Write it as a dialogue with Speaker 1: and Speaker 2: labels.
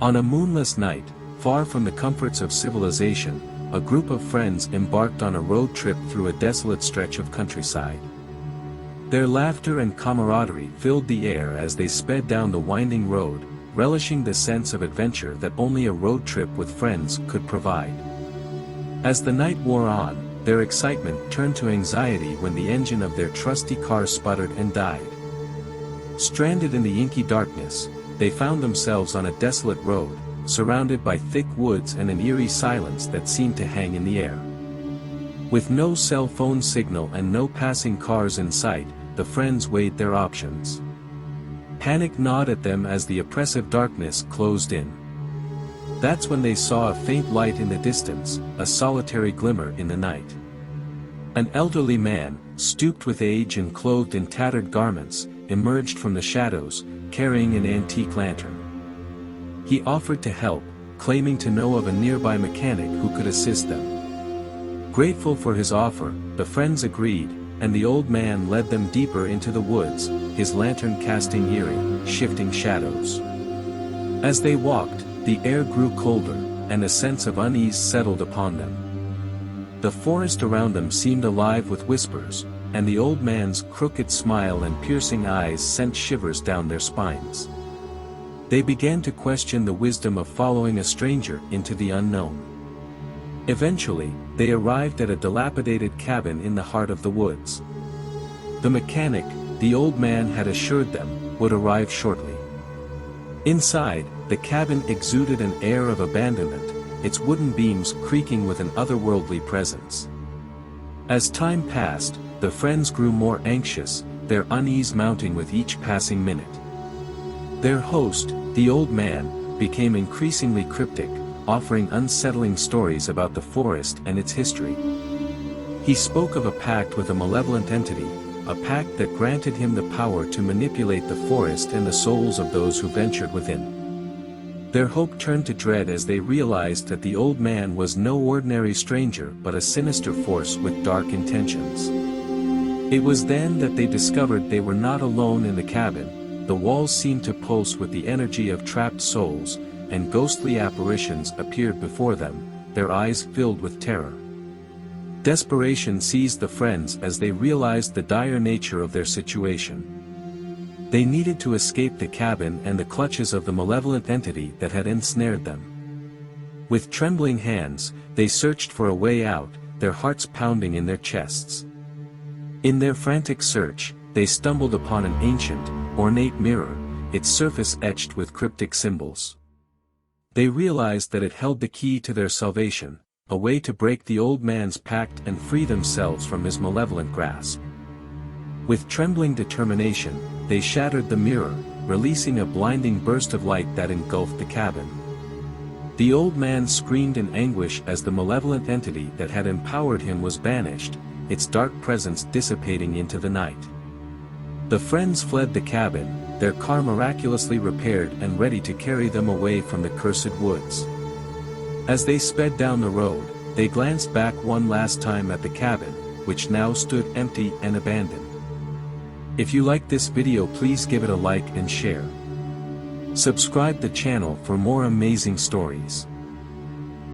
Speaker 1: On a moonless night, far from the comforts of civilization, a group of friends embarked on a road trip through a desolate stretch of countryside. Their laughter and camaraderie filled the air as they sped down the winding road, relishing the sense of adventure that only a road trip with friends could provide. As the night wore on, their excitement turned to anxiety when the engine of their trusty car sputtered and died. Stranded in the inky darkness, they found themselves on a desolate road, surrounded by thick woods and an eerie silence that seemed to hang in the air. With no cell phone signal and no passing cars in sight, the friends weighed their options. Panic gnawed at them as the oppressive darkness closed in. That's when they saw a faint light in the distance, a solitary glimmer in the night. An elderly man, stooped with age and clothed in tattered garments, emerged from the shadows, carrying an antique lantern. He offered to help, claiming to know of a nearby mechanic who could assist them. Grateful for his offer, the friends agreed, and the old man led them deeper into the woods, his lantern casting eerie, shifting shadows. As they walked, the air grew colder, and a sense of unease settled upon them. The forest around them seemed alive with whispers, and the old man's crooked smile and piercing eyes sent shivers down their spines. They began to question the wisdom of following a stranger into the unknown. Eventually, they arrived at a dilapidated cabin in the heart of the woods. The mechanic, the old man had assured them, would arrive shortly. Inside, the cabin exuded an air of abandonment, its wooden beams creaking with an otherworldly presence. As time passed, the friends grew more anxious, their unease mounting with each passing minute. Their host, the old man, became increasingly cryptic, offering unsettling stories about the forest and its history. He spoke of a pact with a malevolent entity, a pact that granted him the power to manipulate the forest and the souls of those who ventured within. Their hope turned to dread as they realized that the old man was no ordinary stranger but a sinister force with dark intentions. It was then that they discovered they were not alone in the cabin. The walls seemed to pulse with the energy of trapped souls, and ghostly apparitions appeared before them, their eyes filled with terror. Desperation seized the friends as they realized the dire nature of their situation. They needed to escape the cabin and the clutches of the malevolent entity that had ensnared them. With trembling hands, they searched for a way out, their hearts pounding in their chests. In their frantic search, they stumbled upon an ancient, ornate mirror, its surface etched with cryptic symbols. They realized that it held the key to their salvation, a way to break the old man's pact and free themselves from his malevolent grasp. With trembling determination, they shattered the mirror, releasing a blinding burst of light that engulfed the cabin. The old man screamed in anguish as the malevolent entity that had empowered him was banished, its dark presence dissipating into the night. The friends fled the cabin, their car miraculously repaired and ready to carry them away from the cursed woods. As they sped down the road, they glanced back one last time at the cabin, which now stood empty and abandoned. If you like this video, please give it a like and share. Subscribe the channel for more amazing stories.